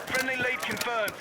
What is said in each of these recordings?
Friendly lead confirmed.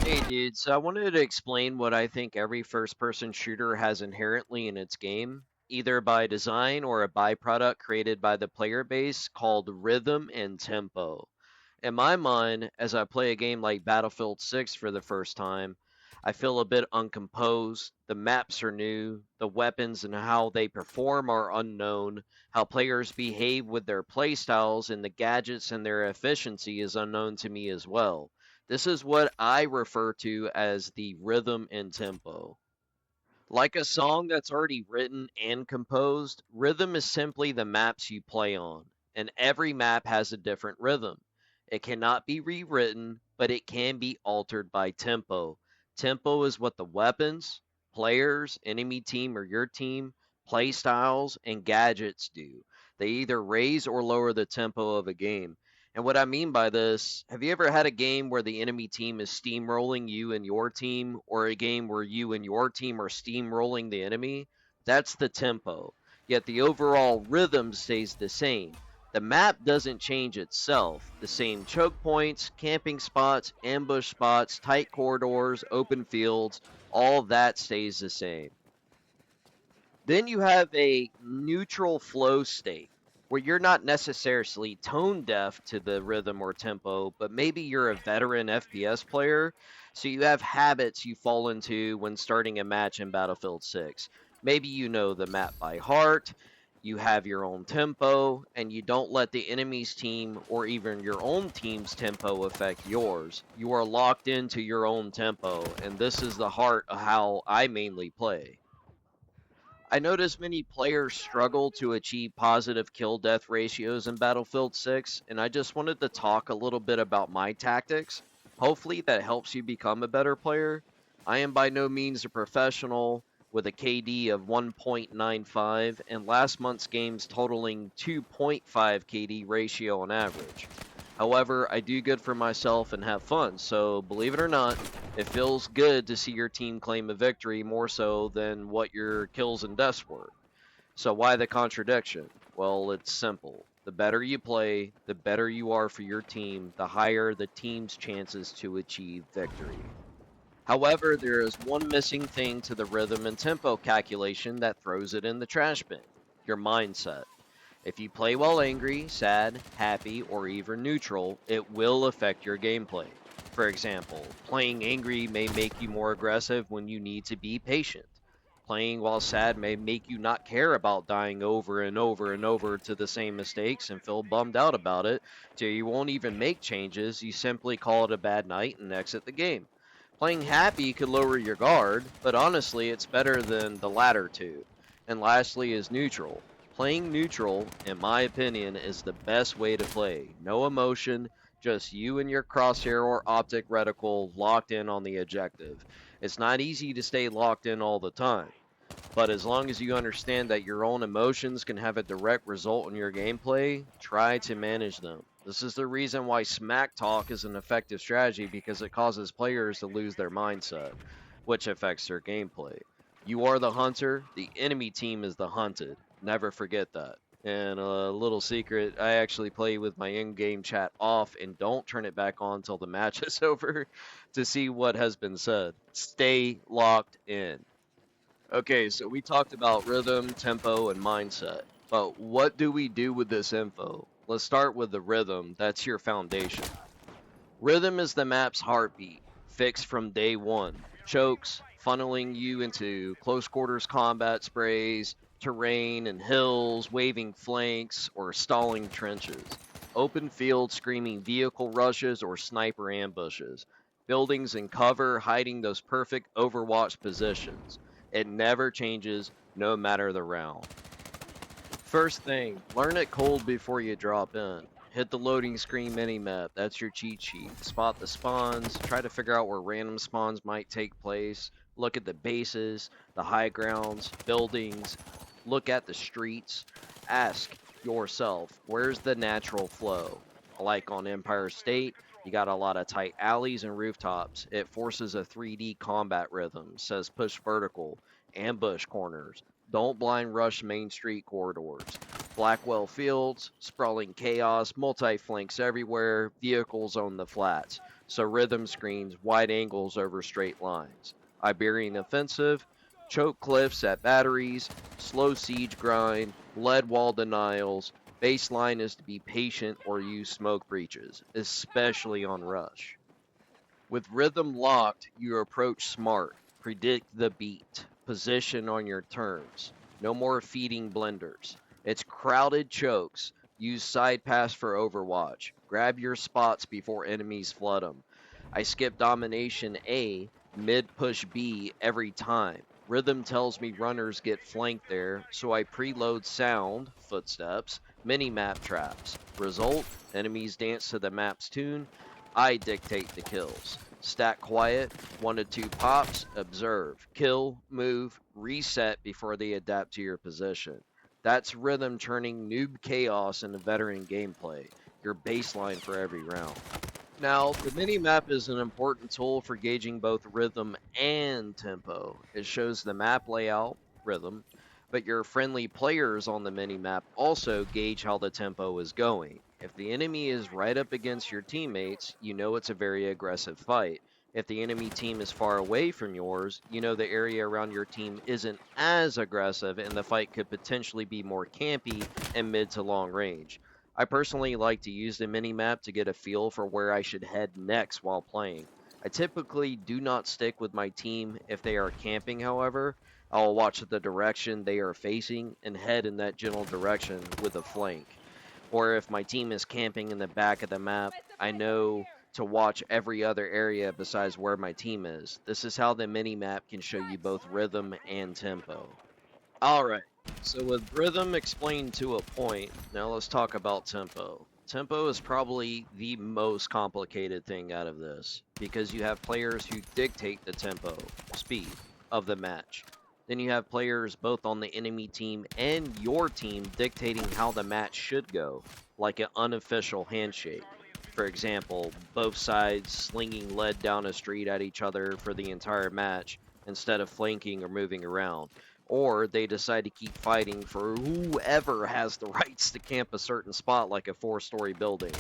Hey dude, so I wanted to explain what I think every first-person shooter has inherently in its game, either by design or a byproduct created by the player base called rhythm and tempo. In my mind, as I play a game like Battlefield 6 for the first time, I feel a bit uncomposed. The maps are new, the weapons and how they perform are unknown, how players behave with their playstyles and the gadgets and their efficiency is unknown to me as well. This is what I refer to as the rhythm and tempo. Like a song that's already written and composed, rhythm is simply the maps you play on, and every map has a different rhythm. It cannot be rewritten, but it can be altered by tempo. Tempo is what the weapons, players, enemy team, or your team, play styles, and gadgets do. They either raise or lower the tempo of a game. And what I mean by this, have you ever had a game where the enemy team is steamrolling you and your team, or a game where you and your team are steamrolling the enemy? That's the tempo. Yet the overall rhythm stays the same. The map doesn't change itself. The same choke points, camping spots, ambush spots, tight corridors, open fields, all that stays the same. Then you have a neutral flow state where you're not necessarily tone deaf to the rhythm or tempo, but maybe you're a veteran FPS player, so you have habits you fall into when starting a match in Battlefield 6. Maybe you know the map by heart, you have your own tempo, and you don't let the enemy's team or even your own team's tempo affect yours. You are locked into your own tempo, and this is the heart of how I mainly play. I notice many players struggle to achieve positive kill death ratios in Battlefield 6, and I just wanted to talk a little bit about my tactics. Hopefully, that helps you become a better player. I am by no means a professional with a KD of 1.95 and last month's games totaling 2.5 KD ratio on average. However, I do good for myself and have fun, so believe it or not, it feels good to see your team claim a victory more so than what your kills and deaths were. So why the contradiction? Well, it's simple. The better you play, the better you are for your team, the higher the team's chances to achieve victory. However, there is one missing thing to the rhythm and tempo calculation that throws it in the trash bin: your mindset. If you play while angry, sad, happy, or even neutral, it will affect your gameplay. For example, playing angry may make you more aggressive when you need to be patient. Playing while sad may make you not care about dying over and over and over to the same mistakes and feel bummed out about it, till you won't even make changes, you simply call it a bad night and exit the game. Playing happy could lower your guard, but honestly it's better than the latter two. And lastly is neutral. Playing neutral, in my opinion, is the best way to play. No emotion, just you and your crosshair or optic reticle locked in on the objective. It's not easy to stay locked in all the time, but as long as you understand that your own emotions can have a direct result in your gameplay, try to manage them. This is the reason why smack talk is an effective strategy, because it causes players to lose their mindset, which affects their gameplay. You are the hunter, the enemy team is the hunted. Never forget that. And a little secret, I actually play with my in-game chat off and don't turn it back on until the match is over to see what has been said. Stay locked in. Okay, so we talked about rhythm, tempo, and mindset. But what do we do with this info? Let's start with the rhythm. That's your foundation. Rhythm is the map's heartbeat, fixed from day one. Chokes, funneling you into close quarters combat sprays, terrain and hills, waving flanks, or stalling trenches. Open field screaming vehicle rushes or sniper ambushes. Buildings and cover hiding those perfect Overwatch positions. It never changes, no matter the round. First thing, learn it cold before you drop in. Hit the loading screen minimap, that's your cheat sheet. Spot the spawns, try to figure out where random spawns might take place. Look at the bases, the high grounds, buildings. Look at the streets. Ask yourself, where's the natural flow? Like on Empire State, you got a lot of tight alleys and rooftops. It forces a 3D combat rhythm, says push vertical, ambush corners. Don't blind rush main street corridors. Blackwell Fields, sprawling chaos, multi-flanks everywhere, vehicles on the flats. So rhythm screens, wide angles over straight lines. Iberian Offensive, choke cliffs at batteries, slow siege grind, lead wall denials. Baseline is to be patient or use smoke breaches, especially on rush. With rhythm locked, you approach smart, predict the beat, position on your turns. No more feeding blenders. It's crowded chokes. Use side pass for Overwatch. Grab your spots before enemies flood them. I skip domination A, mid push B every time. Rhythm tells me runners get flanked there, so I preload sound, footsteps, mini-map traps. Result, enemies dance to the map's tune. I dictate the kills. Stack quiet, 1 to 2 pops, observe, kill, move, reset before they adapt to your position. That's rhythm turning noob chaos into veteran gameplay, your baseline for every round. Now, the mini-map is an important tool for gauging both rhythm and tempo. It shows the map layout, rhythm, but your friendly players on the mini-map also gauge how the tempo is going. If the enemy is right up against your teammates, you know it's a very aggressive fight. If the enemy team is far away from yours, you know the area around your team isn't as aggressive and the fight could potentially be more campy and mid to long range. I personally like to use the mini-map to get a feel for where I should head next while playing. I typically do not stick with my team if they are camping, however. I'll watch the direction they are facing and head in that general direction with a flank. Or if my team is camping in the back of the map, I know to watch every other area besides where my team is. This is how the mini-map can show you both rhythm and tempo. Alright, so with rhythm explained to a point, now let's talk about tempo. Tempo is probably the most complicated thing out of this, because you have players who dictate the tempo, speed, of the match. Then you have players both on the enemy team and your team dictating how the match should go, like an unofficial handshake. For example, both sides slinging lead down a street at each other for the entire match instead of flanking or moving around. Or they decide to keep fighting for whoever has the rights to camp a certain spot like a 4-story building.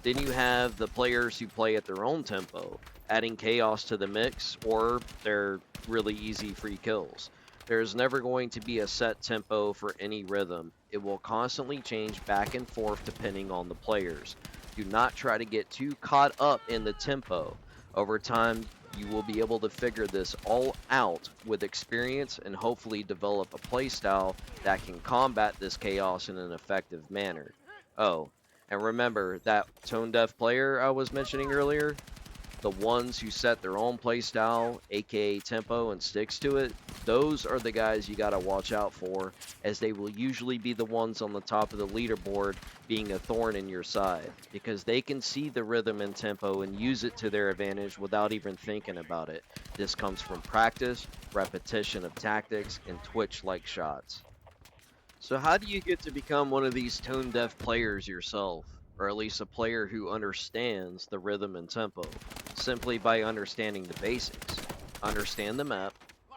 Then you have the players who play at their own tempo, adding chaos to the mix, or they're really easy free kills. There's never going to be a set tempo for any rhythm. It will constantly change back and forth depending on the players. Do not try to get too caught up in the tempo. Over time, you will be able to figure this all out with experience and hopefully develop a playstyle that can combat this chaos in an effective manner. Oh, and remember that tone-deaf player I was mentioning earlier? The ones who set their own playstyle, aka tempo, and sticks to it, those are the guys you gotta watch out for, as they will usually be the ones on the top of the leaderboard being a thorn in your side, because they can see the rhythm and tempo and use it to their advantage without even thinking about it. This comes from practice, repetition of tactics, and twitch-like shots. So how do you get to become one of these tone-deaf players yourself? Or at least a player who understands the rhythm and tempo? Simply by understanding the basics. Understand the map,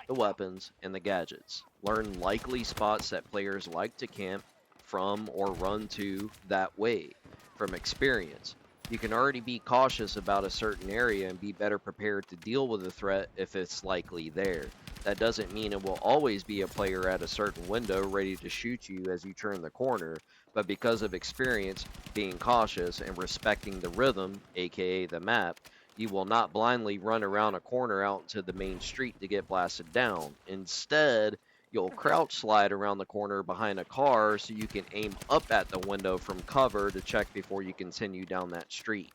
the weapons, and the gadgets. Learn likely spots that players like to camp from or run to that way. From experience, you can already be cautious about a certain area and be better prepared to deal with the threat if it's likely there. That doesn't mean it will always be a player at a certain window ready to shoot you as you turn the corner, but because of experience, being cautious, and respecting the rhythm, aka the map, you will not blindly run around a corner out into the main street to get blasted down. Instead, you'll crouch slide around the corner behind a car so you can aim up at the window from cover to check before you continue down that street.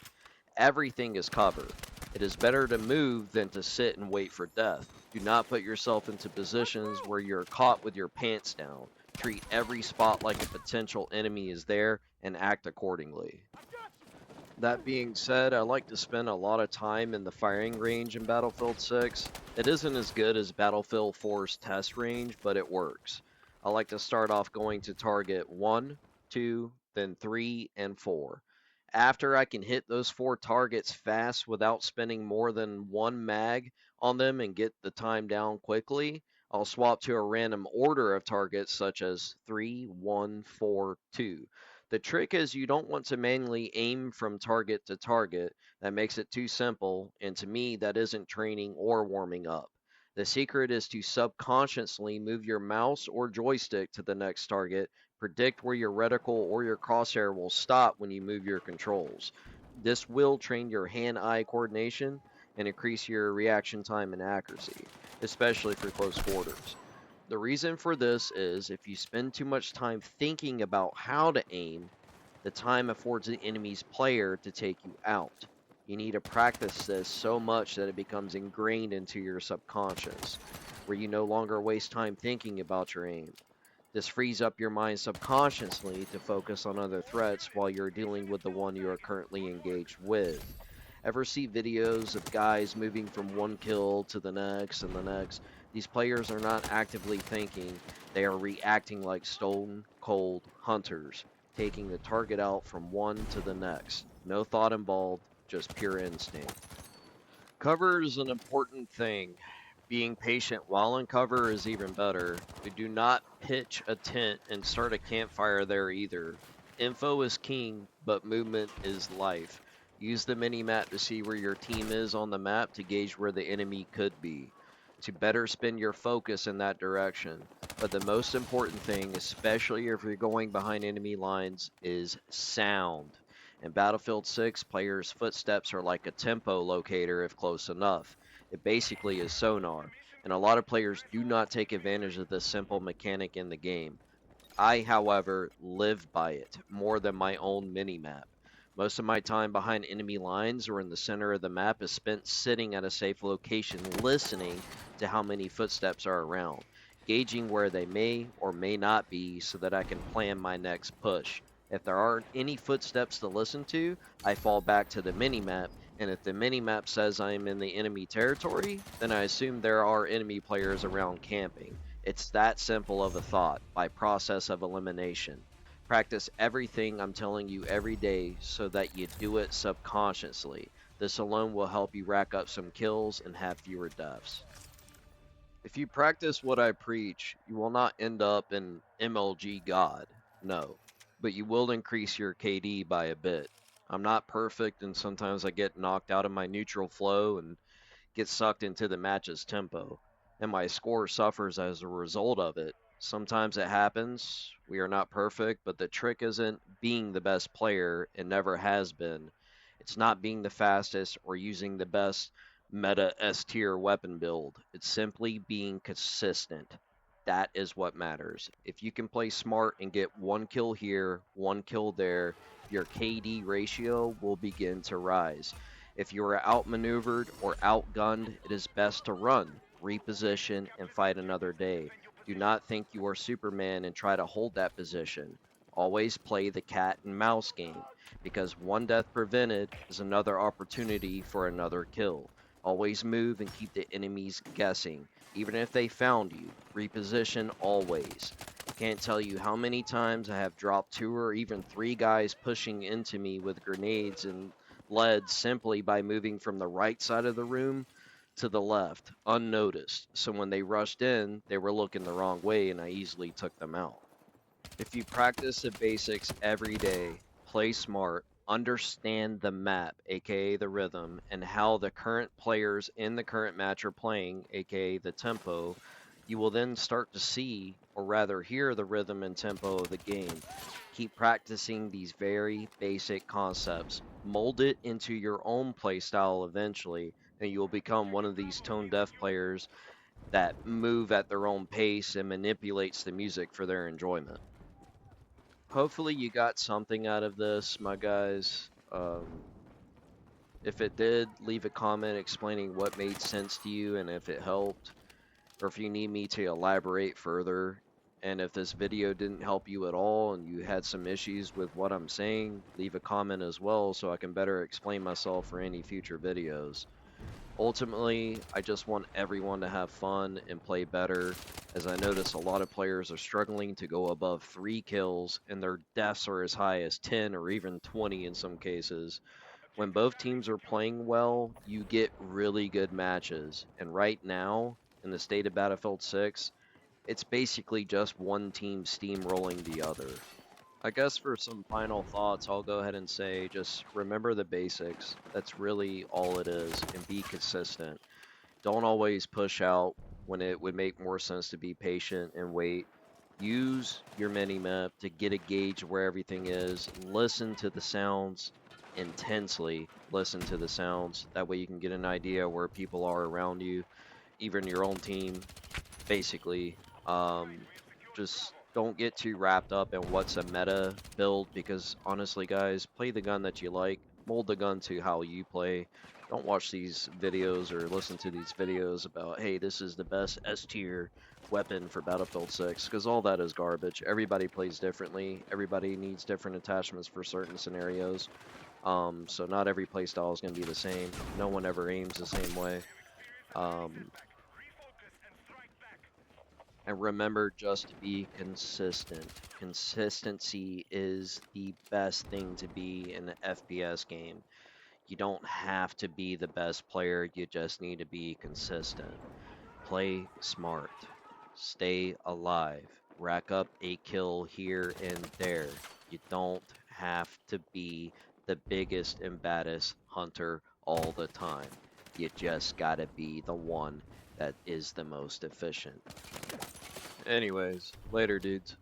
Everything is cover. It is better to move than to sit and wait for death. Do not put yourself into positions where you're caught with your pants down. Treat every spot like a potential enemy is there and act accordingly. That being said, I like to spend a lot of time in the firing range in Battlefield 6. It isn't as good as Battlefield 4's test range, but it works. I like to start off going to target 1, 2, then 3, and 4. After I can hit those 4 targets fast without spending more than 1 mag on them and get the time down quickly, I'll swap to a random order of targets such as 3, 1, 4, 2. The trick is you don't want to manually aim from target to target. That makes it too simple, and to me, that isn't training or warming up. The secret is to subconsciously move your mouse or joystick to the next target, predict where your reticle or your crosshair will stop when you move your controls. This will train your hand-eye coordination and increase your reaction time and accuracy, especially for close quarters. The reason for this is if you spend too much time thinking about how to aim, the time affords the enemy's player to take you out. You need to practice this so much that it becomes ingrained into your subconscious, where you no longer waste time thinking about your aim. This frees up your mind subconsciously to focus on other threats while you're dealing with the one you are currently engaged with. Ever see videos of guys moving from one kill to the next and the next? These players are not actively thinking, they are reacting like stone cold hunters, taking the target out from one to the next. No thought involved, just pure instinct. Cover is an important thing. Being patient while in cover is even better. We do not pitch a tent and start a campfire there either. Info is king, but movement is life. Use the mini-map to see where your team is on the map to gauge where the enemy could be, to better spin your focus in that direction. But the most important thing, especially if you're going behind enemy lines, is sound. In Battlefield 6, players' footsteps are like a tempo locator if close enough. It basically is sonar, and a lot of players do not take advantage of this simple mechanic in the game. I, however, live by it more than my own minimap. Most of my time behind enemy lines or in the center of the map is spent sitting at a safe location listening to how many footsteps are around, gauging where they may or may not be so that I can plan my next push. If there aren't any footsteps to listen to, I fall back to the minimap, and if the minimap says I am in the enemy territory, then I assume there are enemy players around camping. It's that simple of a thought, by process of elimination. Practice everything I'm telling you every day so that you do it subconsciously. This alone will help you rack up some kills and have fewer deaths. If you practice what I preach, you will not end up an MLG god, no, but you will increase your KD by a bit. I'm not perfect, and sometimes I get knocked out of my neutral flow and get sucked into the match's tempo, and my score suffers as a result of it. Sometimes it happens. We are not perfect, but the trick isn't being the best player. It never has been. It's not being the fastest or using the best meta S tier weapon build. It's simply being consistent. That is what matters. If you can play smart and get one kill here, one kill there, your KD ratio will begin to rise. If you are outmaneuvered or outgunned, it is best to run, reposition, and fight another day. Do not think you are Superman and try to hold that position. Always play the cat and mouse game, because one death prevented is another opportunity for another kill. Always move and keep the enemies guessing. Even if they found you, reposition always. Can't tell you how many times I have dropped 2 or even 3 guys pushing into me with grenades and lead simply by moving from the right side of the room to the left, unnoticed. So when they rushed in, they were looking the wrong way and I easily took them out. If you practice the basics every day, play smart, understand the map, aka the rhythm, and how the current players in the current match are playing, aka the tempo, you will then start to see, or rather hear, the rhythm and tempo of the game. Keep practicing these very basic concepts. Mold it into your own playstyle eventually, and you will become one of these tone deaf players that move at their own pace and manipulates the music for their enjoyment. Hopefully you got something out of this, my guys. If it did, leave a comment explaining what made sense to you and if it helped, or if you need me to elaborate further. And if this video didn't help you at all and you had some issues with what I'm saying, leave a comment as well so I can better explain myself for any future videos. Ultimately, I just want everyone to have fun and play better, as I notice a lot of players are struggling to go above 3 kills, and their deaths are as high as 10 or even 20 in some cases. When both teams are playing well, you get really good matches, and right now, in the state of Battlefield 6, it's basically just one team steamrolling the other. I guess for some final thoughts, I'll go ahead and say just remember the basics. That's really all it is, and be consistent. Don't always push out when it would make more sense to be patient and wait. Use your minimap to get a gauge where everything is. Listen to the sounds intensely. Listen to the sounds. That way you can get an idea where people are around you, even your own team, basically. Just don't get too wrapped up in what's a meta build, because honestly, guys, play the gun that you like, mold the gun to how you play. Don't watch these videos or listen to these videos about, hey, this is the best S tier weapon for Battlefield 6, because all that is garbage. Everybody plays differently. Everybody needs different attachments for certain scenarios. So not every playstyle is going to be the same. No one ever aims the same way. And remember just to be consistent. Consistency is the best thing to be in an FPS game. You don't have to be the best player, you just need to be consistent. Play smart. Stay alive. Rack up a kill here and there. You don't have to be the biggest and baddest hunter all the time. You just gotta be the one that is the most efficient. Anyways, later, dudes.